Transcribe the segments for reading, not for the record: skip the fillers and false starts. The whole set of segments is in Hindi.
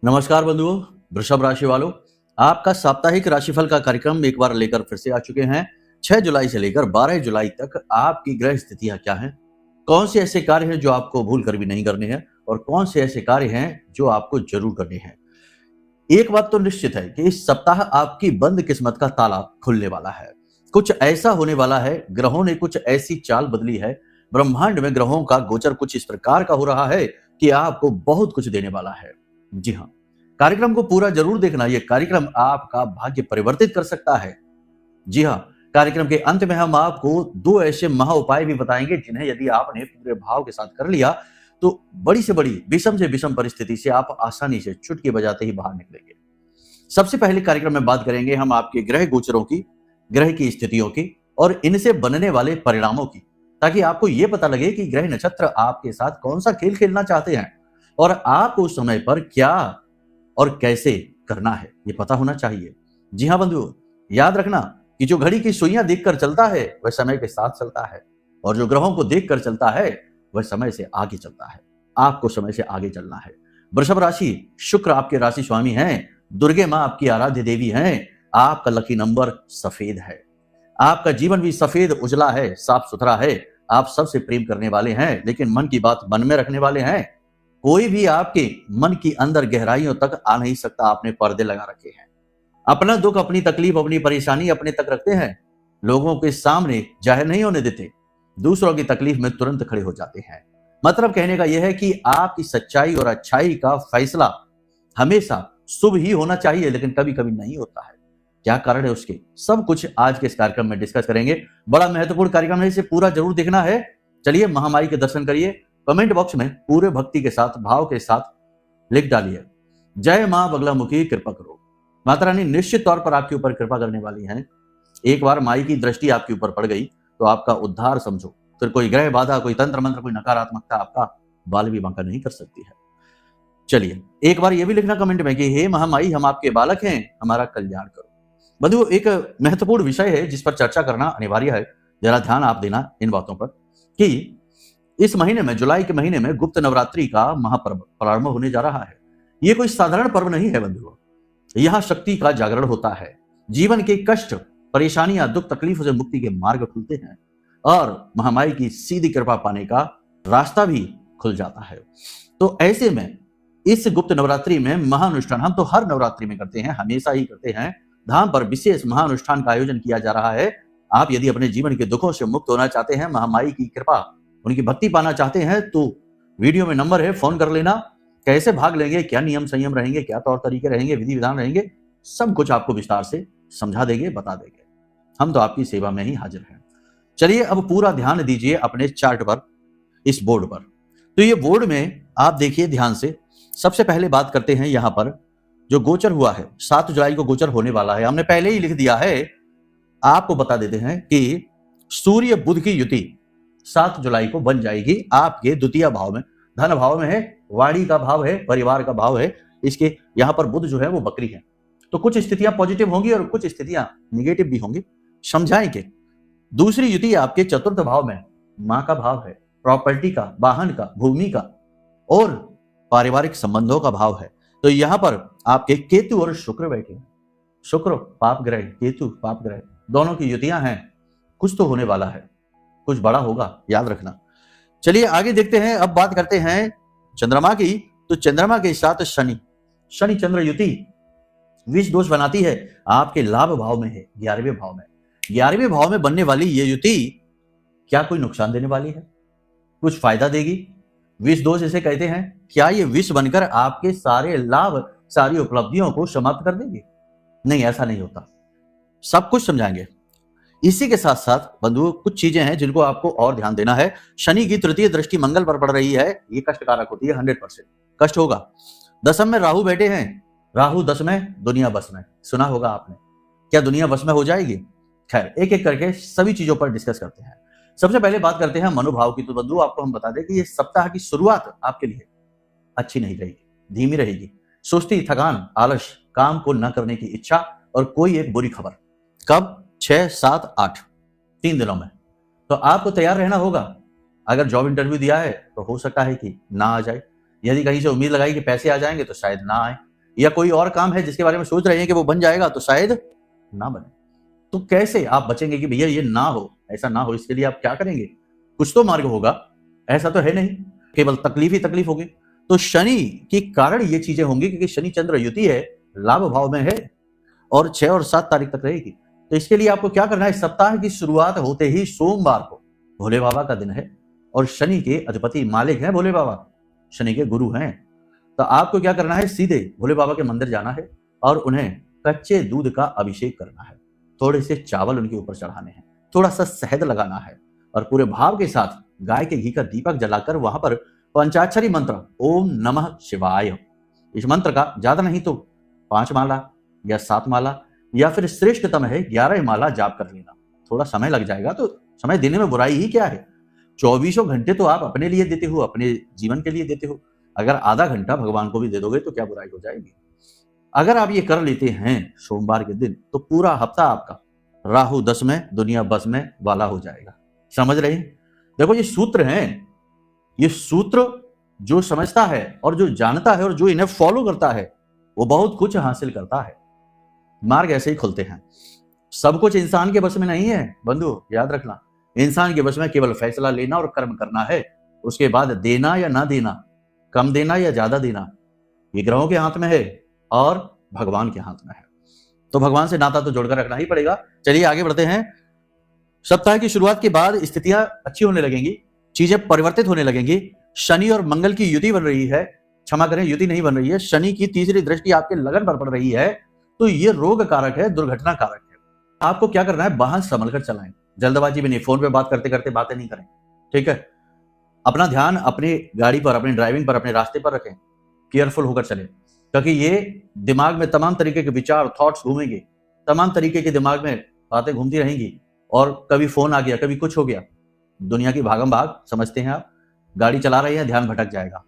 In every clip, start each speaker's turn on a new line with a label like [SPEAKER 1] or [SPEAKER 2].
[SPEAKER 1] नमस्कार बंधुओं, वृषभ राशि वालों। आपका साप्ताहिक राशिफल का कार्यक्रम एक बार लेकर फिर से आ चुके हैं। 6 जुलाई से लेकर 12 जुलाई तक आपकी ग्रह स्थितियां क्या हैं, कौन से ऐसे कार्य हैं जो आपको भूल कर भी नहीं करने हैं और कौन से ऐसे कार्य हैं जो आपको जरूर करने हैं। एक बात तो निश्चित है कि इस सप्ताह आपकी बंद किस्मत का ताला खुलने वाला है। कुछ ऐसा होने वाला है, ग्रहों ने कुछ ऐसी चाल बदली है, ब्रह्मांड में ग्रहों का गोचर कुछ इस प्रकार का हो रहा है कि आपको बहुत कुछ देने वाला है। जी हाँ, कार्यक्रम को पूरा जरूर देखना, यह कार्यक्रम आपका भाग्य परिवर्तित कर सकता है। जी हाँ, कार्यक्रम के अंत में हम आपको 2 ऐसे महा उपाय भी बताएंगे जिन्हें यदि आपने पूरे भाव के साथ कर लिया तो बड़ी से बड़ी, विषम से विषम परिस्थिति से आप आसानी से चुटकी बजाते ही बाहर निकलेंगे। सबसे पहले कार्यक्रम में बात करेंगे हम आपके ग्रह गोचरों की, ग्रह की स्थितियों की और इनसे बनने वाले परिणामों की, ताकि आपको यह पता लगे कि ग्रह नक्षत्र आपके साथ कौन सा खेल खेलना चाहते हैं और आपको उस समय पर क्या और कैसे करना है, ये पता होना चाहिए। जी हाँ बंधुओं, याद रखना कि जो घड़ी की सुइयां देखकर चलता है वह समय के साथ चलता है और जो ग्रहों को देखकर चलता है वह समय से आगे चलता है। आपको समय से आगे चलना है। वृषभ राशि, शुक्र आपके राशि स्वामी हैं, दुर्गे मां आपकी आराध्य देवी हैं। आपका लकी नंबर सफेद है। आपका जीवन भी सफेद उजला है, साफ सुथरा है। आप सबसे प्रेम करने वाले हैं, लेकिन मन की बात मन में रखने वाले हैं। कोई भी आपके मन की अंदर गहराइयों तक आ नहीं सकता। आपने पर्दे लगा रखे हैं। अपना दुख, अपनी तकलीफ, अपनी परेशानी अपने तक रखते हैं, लोगों के सामने जाहिर नहीं होने देते। दूसरों की तकलीफ में तुरंत खड़े हो जाते हैं। मतलब कहने का यह है कि आपकी सच्चाई और अच्छाई का फैसला हमेशा शुभ ही होना चाहिए, लेकिन कभी कभी नहीं होता है। क्या कारण है उसके, सब कुछ आज के इस कार्यक्रम में डिस्कस करेंगे। बड़ा महत्वपूर्ण कार्यक्रम है, इसे पूरा जरूर देखना है। चलिए महामाई के दर्शन करिए। कमेंट बॉक्स में पूरे भक्ति के साथ, भाव के साथ लिख डालिए, जय मां बगलामुखी कृपा करो। माता रानी निश्चित तौर पर आपके ऊपर कृपा करने वाली हैं। एक बार माई की दृष्टि आपके ऊपर पड़ गई तो आपका उद्धार समझो। फिर कोई ग्रह बाधा, कोई तंत्र मंत्र, कोई नकारात्मकता आपका बाल भी बांका नहीं कर सकती है। चलिए एक बार यह भी लिखना कमेंट में कि हे महामाई, हम आपके बालक हैं, हमारा कल्याण करो। बंधुओं, एक महत्वपूर्ण विषय है जिस पर चर्चा करना अनिवार्य है। जरा ध्यान आप देना इन बातों पर कि इस महीने में, जुलाई के महीने में गुप्त नवरात्रि का महापर्व प्रारंभ होने जा रहा है। यह कोई साधारण पर्व नहीं है बंधुओं। यहां शक्ति का जागरण होता है। जीवन के कष्ट, परेशानियां, दुख, तकलीफों से मुक्ति के मार्ग खुलते हैं और महामाई की सीधी कृपा पाने का रास्ता भी खुल जाता है। तो ऐसे में इस गुप्त नवरात्रि में महाअनुष्ठान हम तो हर नवरात्रि में करते हैं, हमेशा ही करते हैं। धाम पर विशेष महाअनुष्ठान का आयोजन किया जा रहा है। आप यदि अपने जीवन के दुखों से मुक्त होना चाहते हैं, महामाई की कृपा, उनकी भक्ति पाना चाहते हैं, तो वीडियो में नंबर है, फोन कर लेना। कैसे भाग लेंगे, क्या नियम संयम रहेंगे, क्या तौर तरीके रहेंगे, विधि विधान रहेंगे, सब कुछ आपको विस्तार से समझा देंगे, बता देंगे। हम तो आपकी सेवा में ही हाजिर हैं। चलिए अब पूरा ध्यान दीजिए अपने चार्ट पर, इस बोर्ड पर। तो ये बोर्ड में आप देखिए ध्यान से। सबसे पहले बात करते हैं यहां पर जो गोचर हुआ है, 7 जुलाई को गोचर होने वाला है। हमने पहले ही लिख दिया है, आपको बता देते हैं कि सूर्य बुध की युति 7 जुलाई को बन जाएगी आपके द्वितीय भाव में। धन भाव में है, वाणी का भाव है, परिवार का भाव है। इसके यहां पर बुध जो है वो बकरी है, तो कुछ स्थितियां पॉजिटिव होंगी और कुछ स्थितियां निगेटिव भी होंगी। समझाएंगे। दूसरी युति आपके चतुर्थ भाव में मां का भाव है, प्रॉपर्टी का, वाहन का, भूमि का और पारिवारिक संबंधों का भाव है। तो यहां पर आपके केतु और शुक्र बैठे हैं। शुक्र पाप ग्रह, केतु पाप ग्रह, दोनों की युतियां हैं। कुछ तो होने वाला है, कुछ बड़ा होगा, याद रखना। चलिए आगे देखते हैं। अब बात करते हैं चंद्रमा की। तो चंद्रमा के साथ शनि, शनि चंद्र युति विष दोष बनाती है। आपके लाभ भाव में है, 11वें भाव में। 11वें भाव में बनने वाली ये युति क्या कोई नुकसान देने वाली है, कुछ फायदा देगी? विष दोष इसे कहते हैं। क्या ये विष बनकर आपके सारे लाभ, सारी उपलब्धियों को समाप्त कर देगी? नहीं, ऐसा नहीं होता। सब कुछ समझाएंगे। इसी के साथ साथ बंधुओं कुछ चीजें हैं जिनको आपको और ध्यान देना है। शनि की तृतीय दृष्टि मंगल पर पड़ रही है, ये कष्टकारक होती है, 100% कष्ट होगा। दशम में राहु बैठे हैं। राहु 10 में, दुनिया बस में, सुना होगा आपने। क्या दुनिया बस में हो जाएगी? खैर, एक एक करके सभी चीजों पर डिस्कस करते हैं। सबसे पहले बात करते हैं मनोभाव की। तो बंधु आपको हम बता दें कि ये सप्ताह की शुरुआत आपके लिए अच्छी नहीं रहेगी, धीमी रहेगी। सुस्ती, थकान, आलस, काम को न करने की इच्छा और कोई एक बुरी खबर। कब? 6, 7, 8 3 दिनों में। तो आपको तैयार रहना होगा। अगर जॉब इंटरव्यू दिया है तो हो सकता है कि ना आ जाए। यदि कहीं से उम्मीद लगाई कि पैसे आ जाएंगे तो शायद ना आए। या कोई और काम है जिसके बारे में सोच रहे हैं कि वो बन जाएगा तो शायद ना बने। तो कैसे आप बचेंगे कि भैया ये ना हो, ऐसा ना हो, इसके लिए आप क्या करेंगे? कुछ तो मार्ग होगा, ऐसा तो है नहीं केवल तकलीफ ही तकलीफ होगी। तो शनि के कारण ये चीजें होंगी क्योंकि शनि चंद्र युति है, लाभ भाव में है और 6 और 7 तारीख तक रहेगी। तो इसके लिए आपको क्या करना है, सप्ताह की शुरुआत होते ही सोमवार को भोले बाबा का दिन है और शनि के अधिपति मालिक हैं भोले बाबा, शनि के गुरु हैं। तो आपको क्या करना है, सीधे भोले बाबा के मंदिर जाना है और उन्हें कच्चे दूध का अभिषेक करना है, थोड़े से चावल उनके ऊपर चढ़ाने हैं, थोड़ा सा शहद लगाना है और पूरे भाव के साथ गाय के घी का दीपक जलाकर वहां पर पंचाक्षरी मंत्र ओम नमः शिवाय, इस मंत्र का ज्यादा नहीं तो 5 माला या 7 माला या फिर श्रेष्ठतम है 11 माला जाप कर लेना। थोड़ा समय लग जाएगा, तो समय देने में बुराई ही क्या है? 24 घंटे तो आप अपने लिए देते हो, अपने जीवन के लिए देते हो। अगर आधा घंटा भगवान को भी दे दोगे तो क्या बुराई हो जाएगी? अगर आप ये कर लेते हैं सोमवार के दिन तो पूरा हफ्ता आपका राहु 10 में दुनिया बस में वाला हो जाएगा। समझ रहे हैं? देखो ये सूत्र हैं, ये सूत्र जो समझता है और जो जानता है और जो इन्हें फॉलो करता है वो बहुत कुछ हासिल करता है। मार्ग ऐसे ही खुलते हैं। सब कुछ इंसान के बस में नहीं है बंधु, याद रखना। इंसान के बस में केवल फैसला लेना और कर्म करना है। उसके बाद देना या ना देना, कम देना या ज्यादा देना, ये ग्रहों के हाथ में है और भगवान के हाथ में है। तो भगवान से नाता तो जोड़कर रखना ही पड़ेगा। चलिए आगे बढ़ते हैं। सप्ताह की शुरुआत के बाद स्थितियां अच्छी होने लगेंगी, चीजें परिवर्तित होने लगेंगी। शनि और मंगल की युति बन रही है, क्षमा करें युति नहीं बन रही है, शनि की तीसरी दृष्टि आपके लगन पर पड़ रही है। तो ये रोग कारक है, दुर्घटना कारक है। आपको क्या करना है, वाहन संभल कर चलाएं, जल्दबाजी में नहीं। फोन पे बात करते करते बातें नहीं करें, ठीक है? अपना ध्यान अपनी गाड़ी पर, अपनी ड्राइविंग पर, अपने रास्ते पर रखें, केयरफुल होकर चलें, क्योंकि ये दिमाग में तमाम तरीके के विचार, थॉट्स घूमेंगे, तमाम तरीके के दिमाग में बातें घूमती रहेंगी और कभी फोन आ गया, कभी कुछ हो गया। दुनिया की भागम भाग समझते हैं आप, गाड़ी चला रहे हैं, ध्यान भटक जाएगा,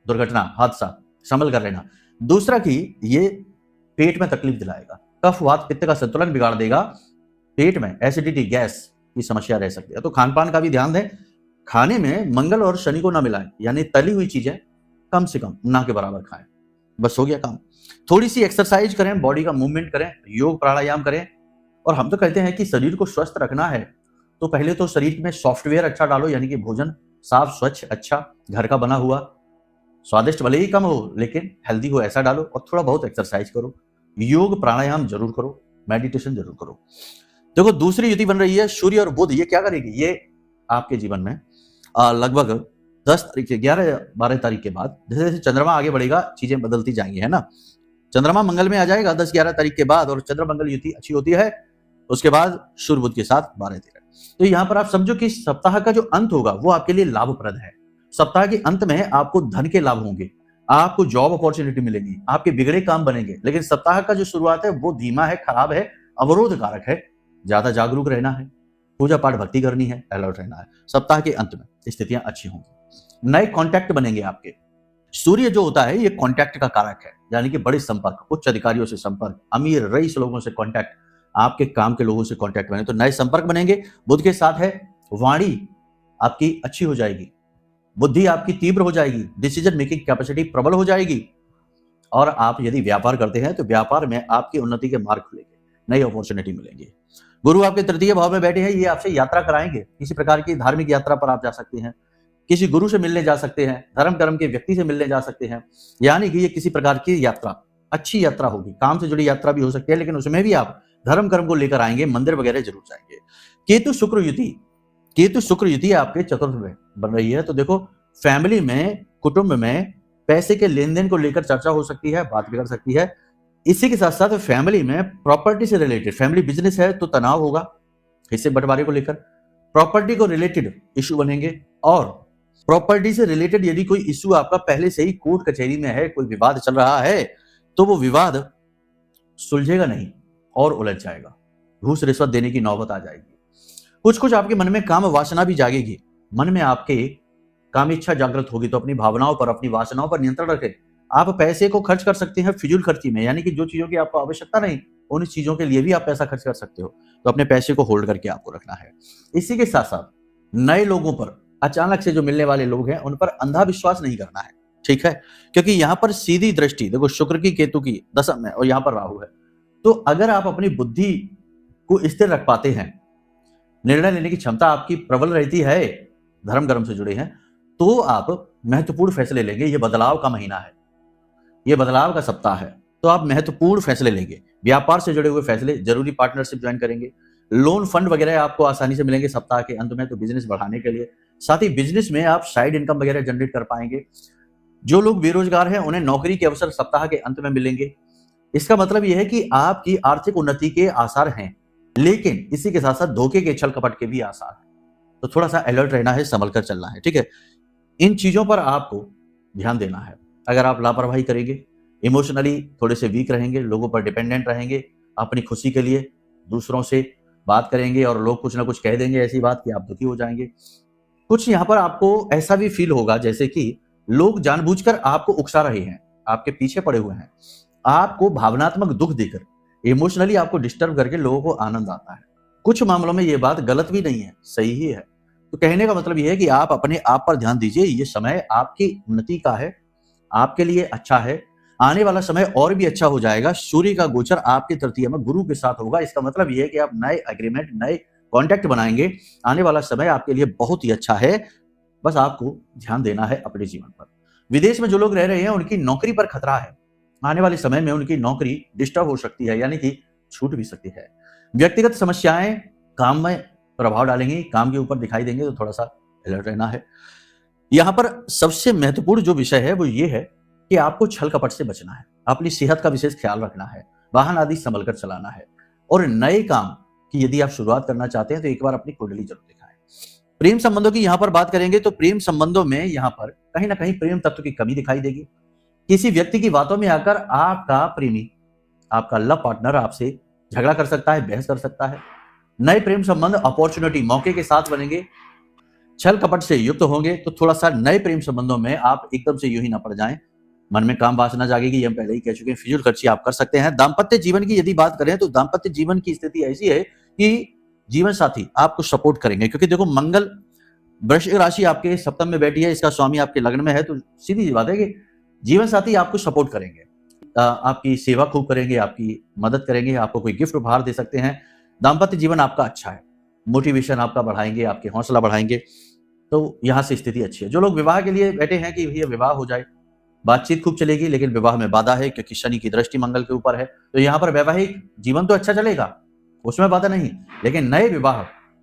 [SPEAKER 1] दुर्घटना, हादसा, संभल कर लेना। दूसरा कि ये पेट में तकलीफ दिलाएगा, कफ वात पित्त का संतुलन बिगाड़ देगा, पेट में एसिडिटी, गैस की समस्या रह सकती है। तो खान पान का भी ध्यान दें, खाने में मंगल और शनि को ना मिलाएं, यानी तली हुई चीजें कम से कम ना के बराबर खाएं, बस हो गया काम। थोड़ी सी एक्सरसाइज करें, बॉडी का मूवमेंट करें, योग प्राणायाम करें। और हम तो कहते हैं कि शरीर को स्वस्थ रखना है तो पहले तो शरीर में सॉफ्टवेयर अच्छा डालो, यानी कि भोजन साफ स्वच्छ अच्छा घर का बना हुआ, स्वादिष्ट भले ही कम हो लेकिन हेल्दी हो, ऐसा डालो। और थोड़ा बहुत एक्सरसाइज करो, योग प्राणायाम जरूर करो, मेडिटेशन जरूर करो। देखो दूसरी युति बन रही है सूर्य और बुध, ये क्या करेगी, ये आपके जीवन में लगभग 10 तारीख से 11-12 तारीख के बाद जैसे जैसे चंद्रमा आगे बढ़ेगा चीजें बदलती जाएंगी, है ना? चंद्रमा मंगल में आ जाएगा 10-11 तारीख के बाद और चंद्र मंगल युति अच्छी होती है। उसके बाद सूर्य बुध के साथ 12-13। तो यहां पर आप समझो कि सप्ताह का जो अंत होगा वो आपके लिए लाभप्रद है। सप्ताह के अंत में आपको धन के लाभ होंगे, आपको जॉब अपॉर्चुनिटी मिलेगी, आपके बिगड़े काम बनेंगे। लेकिन सप्ताह का जो शुरुआत है वो धीमा है, खराब है, अवरोध कारक है। ज्यादा जागरूक रहना है, पूजा पाठ भक्ति करनी है, अलर्ट रहना है। सप्ताह के अंत में स्थितियां अच्छी होंगी, नए कॉन्टैक्ट बनेंगे आपके। सूर्य जो होता है ये कॉन्टैक्ट का कारक है, यानी कि बड़े संपर्क, उच्च अधिकारियों से संपर्क, अमीर रईस लोगों से कॉन्टैक्ट, आपके काम के लोगों से कॉन्टैक्ट बने तो नए संपर्क बनेंगे। बुध के साथ है, वाणी आपकी अच्छी हो जाएगी, बुद्धि आपकी तीव्र हो जाएगी, डिसीजन मेकिंग कैपेसिटी प्रबल हो जाएगी। और आप यदि व्यापार करते हैं तो व्यापार में आपकी उन्नति के मार्ग खुलेंगे, नई अपॉर्चुनिटी मिलेंगी। गुरु आपके तृतीय भाव में बैठे हैं, ये आपसे यात्रा कराएंगे, किसी प्रकार की धार्मिक यात्रा पर आप जा सकते हैं, किसी गुरु से मिलने जा सकते हैं, धर्म कर्म के व्यक्ति से मिलने जा सकते हैं। यानी कि ये किसी प्रकार की यात्रा, अच्छी यात्रा होगी, काम से जुड़ी यात्रा भी हो सकती है, लेकिन उसमें भी आप धर्म कर्म को लेकर आएंगे, मंदिर वगैरह जरूर जाएंगे। केतु शुक्र युति, केतु शुक्र युति आपके चतुर्थ में बन रही है। तो देखो फैमिली में, कुटुंब में पैसे के लेन देन को लेकर चर्चा हो सकती है, बात भी कर सकती है। इसी के साथ साथ फैमिली में प्रॉपर्टी से रिलेटेड, फैमिली बिजनेस है तो तनाव होगा हिस्से बंटवारे को लेकर, प्रॉपर्टी को रिलेटेड इश्यू बनेंगे। और प्रॉपर्टी से रिलेटेड यदि कोई इश्यू आपका पहले से ही कोर्ट कचहरी में है, कोई विवाद चल रहा है, तो वो विवाद सुलझेगा नहीं और उलझ जाएगा, घूस रिश्वत देने की नौबत आ जाएगी। कुछ कुछ आपके मन में काम वासना भी जागेगी, मन में आपके काम इच्छा जागृत होगी। तो अपनी भावनाओं पर, अपनी वासनाओं पर नियंत्रण रखें। आप पैसे को खर्च कर सकते हैं फिजूल खर्ची में, यानी कि जो चीजों की आपको आवश्यकता नहीं उन चीजों के लिए भी आप पैसा खर्च कर सकते हो। तो अपने पैसे को होल्ड करके आपको रखना है। इसी के साथ साथ नए लोगों पर, अचानक से जो मिलने वाले लोग हैं उन पर अंधा विश्वास नहीं करना है। ठीक है, क्योंकि यहाँ पर सीधी दृष्टि देखो शुक्र की केतु की दशम है और यहाँ पर राहु है। तो अगर आप अपनी बुद्धि को स्थिर रख पाते हैं, निर्णय लेने की क्षमता आपकी प्रबल रहती है, धर्म कर्म से जुड़े हैं, तो आप महत्वपूर्ण फैसले लेंगे। ये बदलाव का महीना है, ये बदलाव का सप्ताह है, तो आप महत्वपूर्ण फैसले लेंगे। व्यापार से जुड़े हुए फैसले, जरूरी पार्टनरशिप ज्वाइन करेंगे, लोन फंड वगैरह आपको आसानी से मिलेंगे सप्ताह के अंत में, तो बिजनेस बढ़ाने के लिए। साथ ही बिजनेस में आप साइड इनकम वगैरह जनरेट कर पाएंगे। जो लोग बेरोजगार हैं उन्हें नौकरी के अवसर सप्ताह के अंत में मिलेंगे। इसका मतलब यह है कि आपकी आर्थिक उन्नति के आसार हैं, लेकिन इसी के साथ साथ धोखे के, छल कपट के भी आसार हैं। तो थोड़ा सा अलर्ट रहना है, संभल कर चलना है, ठीक है। इन चीजों पर आपको ध्यान देना है। अगर आप लापरवाही करेंगे, इमोशनली थोड़े से वीक रहेंगे, लोगों पर डिपेंडेंट रहेंगे, अपनी खुशी के लिए दूसरों से बात करेंगे और लोग कुछ ना कुछ कह देंगे ऐसी बात कि आप दुखी हो जाएंगे। कुछ यहाँ पर आपको ऐसा भी फील होगा जैसे कि लोग जानबूझकर आपको उकसा रहे हैं, आपके पीछे पड़े हुए हैं, आपको भावनात्मक दुख देकर, इमोशनली आपको डिस्टर्ब करके लोगों को आनंद आता है। कुछ मामलों में ये बात गलत भी नहीं है, सही ही है। तो कहने का मतलब ये है कि आप अपने आप पर ध्यान दीजिए। ये समय आपकी उन्नति का है, आपके लिए अच्छा है। आने वाला समय और भी अच्छा हो जाएगा। सूर्य का गोचर आपके तृतीय में गुरु के साथ होगा। इसका मतलब ये है कि आप नए एग्रीमेंट, नए कॉन्टैक्ट बनाएंगे। आने वाला समय आपके लिए बहुत ही अच्छा है। बस आपको ध्यान देना है अपने जीवन पर। विदेश में जो लोग रह रहे हैं उनकी नौकरी पर खतरा है। आने वाले समय में उनकी नौकरी डिस्टर्ब हो सकती है, यानी कि छूट भी सकती है। व्यक्तिगत समस्याएं काम में प्रभाव डालेंगी, काम के ऊपर दिखाई देंगे, तो थोड़ा सा अलर्ट रहना है। यहां पर सबसे महत्वपूर्ण जो विषय है वो ये है कि आपको छल कपट से बचना है, अपनी सेहत का विशेष ख्याल रखना है, वाहन आदि संभल कर चलाना है, और नए काम की यदि आप शुरुआत करना चाहते हैं तो एक बार अपनी कुंडली जरूर दिखाएं। प्रेम संबंधों की यहां पर बात करेंगे तो प्रेम संबंधों में यहां पर कहीं ना कहीं प्रेम तत्व की कमी दिखाई देगी। किसी व्यक्ति की बातों में आकर आपका प्रेमी, आपका लव पार्टनर आपसे झगड़ा कर सकता है, बहस कर सकता है। नए प्रेम संबंध अपॉर्चुनिटी, मौके के साथ बनेंगे, छल कपट से युक्त होंगे। तो थोड़ा सा नए प्रेम संबंधों में आप एकदम से यूं ही ना पड़ जाएं, मन में काम वासना जागेगी, ये हम पहले ही कह चुके हैं। फिजूल खर्ची आप कर सकते हैं। दाम्पत्य जीवन की यदि बात करें तो दाम्पत्य जीवन की स्थिति ऐसी है कि जीवन साथी आपको सपोर्ट करेंगे, क्योंकि देखो मंगल वृश्चिक राशि आपके सप्तम में बैठी है, इसका स्वामी आपके लग्न में है, तो सीधी सी बात है कि जीवन साथी आपको सपोर्ट करेंगे, आपकी सेवा खूब करेंगे, आपकी मदद करेंगे, आपको कोई गिफ्ट उपहार दे सकते हैं। दाम्पत्य जीवन आपका अच्छा है, मोटिवेशन आपका बढ़ाएंगे, आपके हौसला बढ़ाएंगे, तो यहां से स्थिति अच्छी है। जो लोग विवाह के लिए बैठे हैं कि भैया विवाह हो जाए, बातचीत खूब चलेगी, लेकिन विवाह में बाधा है क्योंकि शनि की दृष्टि मंगल के ऊपर है। तो यहाँ पर वैवाहिक जीवन तो अच्छा चलेगा, उसमें बाधा नहीं, लेकिन नए विवाह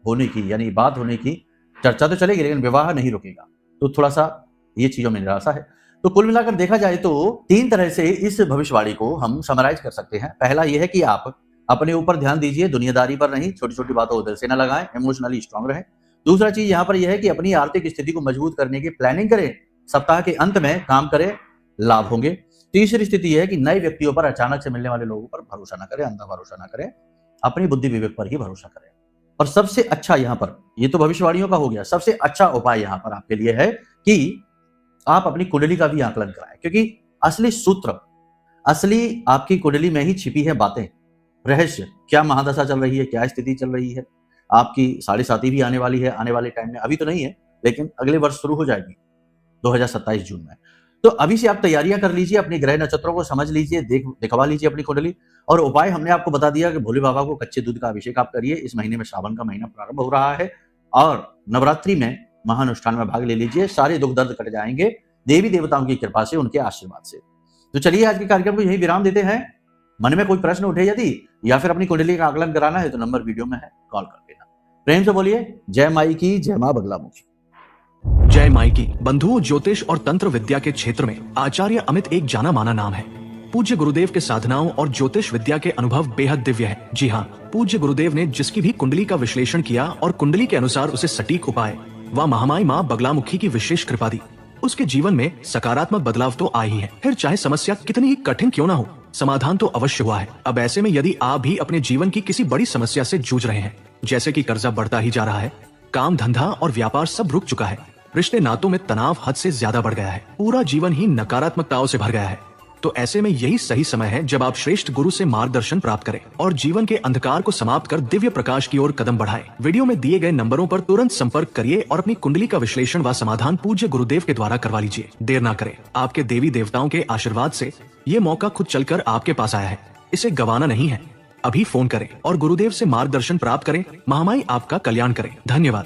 [SPEAKER 1] होने की यानी बात होने की चर्चा तो चलेगी, लेकिन विवाह नहीं रुकेगा। तो थोड़ा सा ये चीजों में निराशा है। तो कुल मिलाकर देखा जाए तो 3 तरह से इस भविष्यवाणी को हम समराइज कर सकते हैं। पहला यह है कि आप अपने ऊपर ध्यान दीजिए, दुनियादारी पर नहीं, छोटी छोटी बातों को दिल से न लगाएं, इमोशनली स्ट्रांग रहें। दूसरा चीज यहाँ पर यह है कि अपनी आर्थिक स्थिति को मजबूत करने की प्लानिंग करें, सप्ताह के अंत में काम करें, लाभ होंगे। तीसरी स्थिति यह है कि नए व्यक्तियों पर अचानक से मिलने वाले लोगों पर भरोसा ना करें, अंधा भरोसा ना करें, अपनी बुद्धि विवेक पर ही भरोसा करें। और सबसे अच्छा यहाँ पर, ये तो भविष्यवाणियों का हो गया, सबसे अच्छा उपाय यहाँ पर आपके लिए है कि आप अपनी कुंडली का भी आकलन कराएं, क्योंकि असली सूत्र, असली आपकी कुंडली में ही छिपी है बातें, रहस्य। क्या महादशा चल रही है, क्या स्थिति चल रही है, आपकी 7.5 भी आने वाली है आने वाले टाइम में, अभी तो नहीं है लेकिन अगले वर्ष शुरू हो जाएगी 2027 जून में। तो अभी से आप तैयारियां कर लीजिए, अपने ग्रह नक्षत्रों को समझ लीजिए, दिखवा लीजिए अपनी कुंडली। और उपाय हमने आपको बता दिया कि भोले बाबा को कच्चे दूध का अभिषेक आप करिए। इस महीने में श्रावण का महीना प्रारंभ हो रहा है और नवरात्रि में महानुष्ठान में भाग ले लीजिए, सारे दुख दर्द कट जाएंगे देवी देवताओं की कृपा से, उनके आशीर्वाद से। तो चलिए आज के कार्यक्रम को यही विराम देते हैं। मन में कोई प्रश्न उठे यदि या फिर अपनी कुंडली का आकलन कराना है तो नंबर वीडियो में है, कॉल कर देना। प्रेम से बोलिए जय माई की, जय मां बगलामुखी।
[SPEAKER 2] जय माई की। बंधुओं, ज्योतिष और तंत्र विद्या के क्षेत्र में आचार्य अमित एक जाना माना नाम है। पूज्य गुरुदेव के साधनाओं और ज्योतिष विद्या के अनुभव बेहद दिव्य है। जी हाँ, पूज्य गुरुदेव ने जिसकी भी कुंडली का विश्लेषण किया और कुंडली के अनुसार उसे सटीक उपाय व महामाई माँ बगलामुखी की विशेष कृपा दी, उसके जीवन में सकारात्मक बदलाव तो आए ही है। फिर चाहे समस्या कितनी ही कठिन क्यों ना हो, समाधान तो अवश्य हुआ है। अब ऐसे में यदि आप भी अपने जीवन की किसी बड़ी समस्या से जूझ रहे हैं, जैसे कि कर्जा बढ़ता ही जा रहा है, काम धंधा और व्यापार सब रुक चुका है, रिश्ते नातों में तनाव हद से ज्यादा बढ़ गया है, पूरा जीवन ही नकारात्मकताओं से भर गया है, तो ऐसे में यही सही समय है जब आप श्रेष्ठ गुरु से मार्गदर्शन प्राप्त करें और जीवन के अंधकार को समाप्त कर दिव्य प्रकाश की ओर कदम बढ़ाएं। वीडियो में दिए गए नंबरों पर तुरंत संपर्क करिए और अपनी कुंडली का विश्लेषण व समाधान पूज्य गुरुदेव के द्वारा करवा लीजिए। देर ना करें, आपके देवी देवताओं के आशीर्वाद से ये मौका खुद चलकर आपके पास आया है, इसे गंवाना नहीं है। अभी फोन करें और गुरुदेव से मार्गदर्शन प्राप्त करें। महामाई आपका कल्याण करें। धन्यवाद।